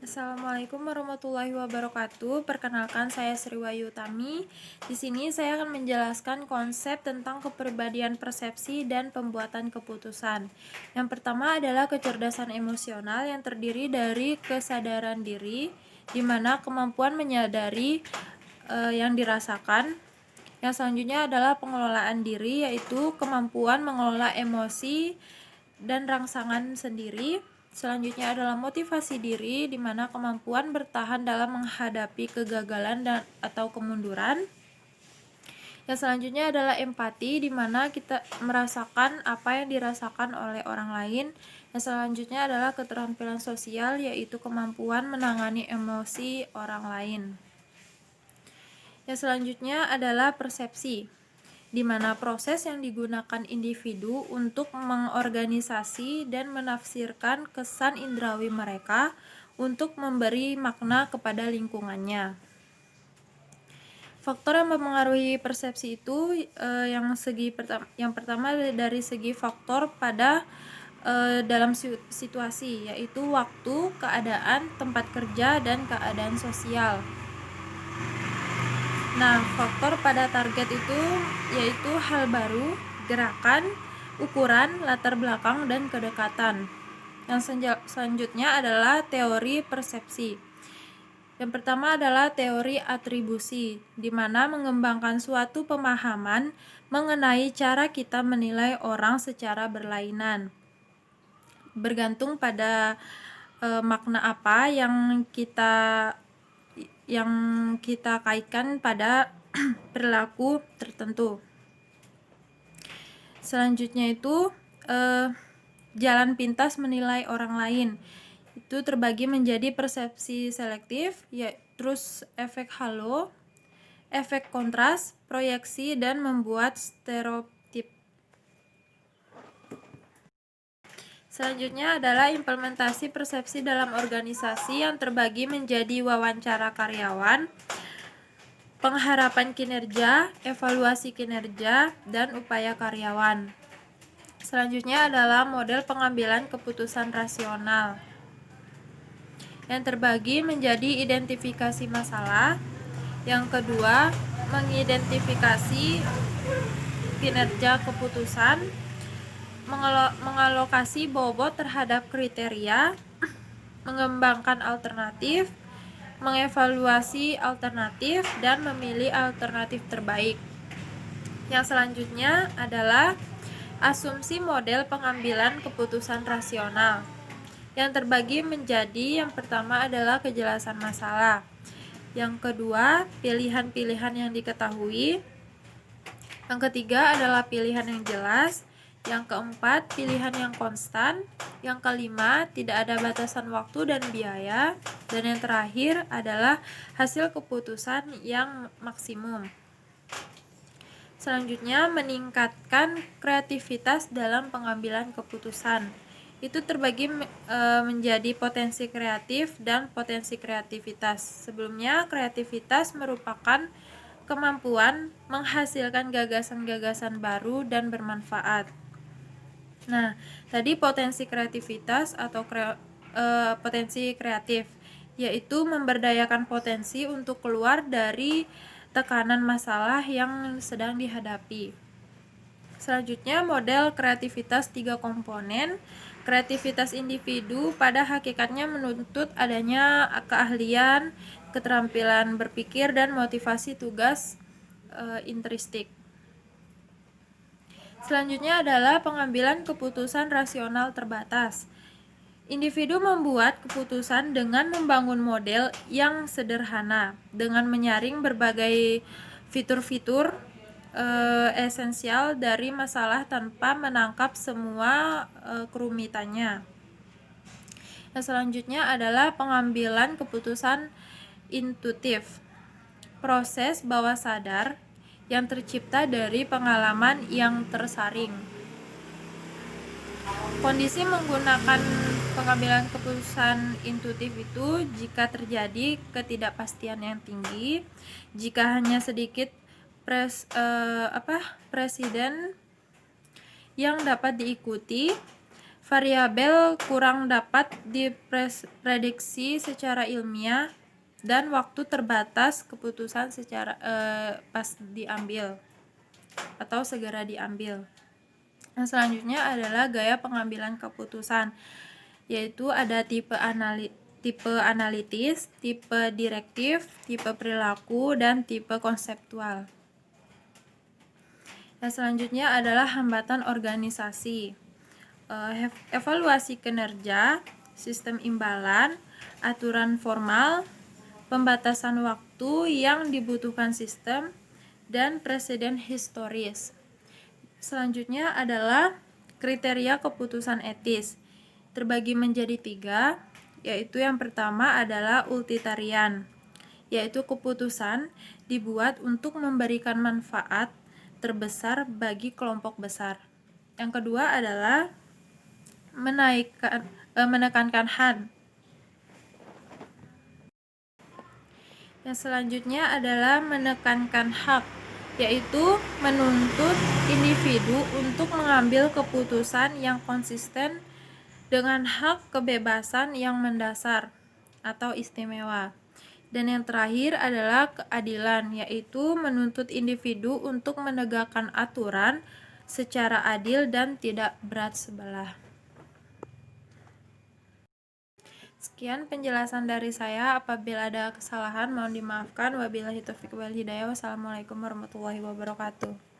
Assalamualaikum warahmatullahi wabarakatuh. Perkenalkan, saya Sri Wayu Utami. Di sini saya akan menjelaskan konsep tentang kepribadian persepsi dan pembuatan keputusan. Yang pertama adalah kecerdasan emosional yang terdiri dari kesadaran diri, di mana kemampuan menyadari yang dirasakan. Yang selanjutnya adalah pengelolaan diri, yaitu kemampuan mengelola emosi dan rangsangan sendiri. Selanjutnya adalah motivasi diri, di mana kemampuan bertahan dalam menghadapi kegagalan atau kemunduran. Yang selanjutnya adalah empati, di mana kita merasakan apa yang dirasakan oleh orang lain. Yang selanjutnya adalah keterampilan sosial, yaitu kemampuan menangani emosi orang lain. Yang selanjutnya adalah persepsi, di mana proses yang digunakan individu untuk mengorganisasi dan menafsirkan kesan indrawi mereka untuk memberi makna kepada lingkungannya. Faktor yang mempengaruhi persepsi itu yang pertama dari segi faktor pada dalam situasi, yaitu waktu, keadaan, tempat kerja, dan keadaan sosial. Nah, faktor pada target itu yaitu hal baru, gerakan, ukuran, latar belakang, dan kedekatan. Yang selanjutnya adalah teori persepsi. Yang pertama adalah teori atribusi, di mana mengembangkan suatu pemahaman mengenai cara kita menilai orang secara berlainan, bergantung pada makna apa yang kita kaitkan pada perilaku tertentu. Selanjutnya itu jalan pintas menilai orang lain. Itu terbagi menjadi persepsi selektif, terus efek halo, efek kontras, proyeksi, dan membuat stereotip. Selanjutnya adalah implementasi persepsi dalam organisasi yang terbagi menjadi wawancara karyawan, pengharapan kinerja, evaluasi kinerja, dan upaya karyawan. Selanjutnya adalah model pengambilan keputusan rasional yang terbagi menjadi identifikasi masalah. Yang kedua, mengidentifikasi kinerja keputusan, mengalokasi bobot terhadap kriteria, mengembangkan alternatif, mengevaluasi alternatif, dan memilih alternatif terbaik. Yang selanjutnya adalah asumsi model pengambilan keputusan rasional yang terbagi menjadi, yang pertama adalah kejelasan masalah, yang kedua pilihan-pilihan yang diketahui, yang ketiga adalah pilihan yang jelas, yang keempat pilihan yang konstan, yang kelima tidak ada batasan waktu dan biaya, dan yang terakhir adalah hasil keputusan yang maksimum. Selanjutnya, meningkatkan kreativitas dalam pengambilan keputusan. Itu terbagi menjadi potensi kreatif dan potensi kreativitas. Sebelumnya, kreativitas merupakan kemampuan menghasilkan gagasan-gagasan baru dan bermanfaat. Nah, tadi potensi kreativitas atau potensi kreatif, yaitu memberdayakan potensi untuk keluar dari tekanan masalah yang sedang dihadapi. Selanjutnya, model kreativitas 3 komponen. Kreativitas individu pada hakikatnya menuntut adanya keahlian, keterampilan berpikir, dan motivasi tugas intrinsik. Selanjutnya adalah pengambilan keputusan rasional terbatas. Individu membuat keputusan dengan membangun model yang sederhana, dengan menyaring berbagai fitur-fitur esensial dari masalah tanpa menangkap semua kerumitannya. Yang selanjutnya adalah pengambilan keputusan intuitif, proses bawah sadar yang tercipta dari pengalaman yang tersaring. Kondisi menggunakan pengambilan keputusan intuitif itu jika terjadi ketidakpastian yang tinggi, jika hanya sedikit presiden yang dapat diikuti, variabel kurang dapat diprediksi secara ilmiah, dan waktu terbatas keputusan secara pas diambil atau segera diambil. Nah, selanjutnya adalah gaya pengambilan keputusan, yaitu ada tipe analitis, tipe direktif, tipe perilaku, dan tipe konseptual. Nah, selanjutnya adalah hambatan organisasi, evaluasi kinerja, sistem imbalan, aturan formal, pembatasan waktu yang dibutuhkan sistem, dan presiden historis. Selanjutnya adalah kriteria keputusan etis, terbagi menjadi 3, yaitu yang pertama adalah utilitarian, yaitu keputusan dibuat untuk memberikan manfaat terbesar bagi kelompok besar. Yang kedua adalah menekankan HAN. Yang selanjutnya adalah menekankan hak, yaitu menuntut individu untuk mengambil keputusan yang konsisten dengan hak kebebasan yang mendasar atau istimewa. Dan yang terakhir adalah keadilan, yaitu menuntut individu untuk menegakkan aturan secara adil dan tidak berat sebelah. Sekian penjelasan dari saya. Apabila ada kesalahan mohon dimaafkan. Wabillahi taufiq wal hidayah. Wassalamualaikum warahmatullahi wabarakatuh.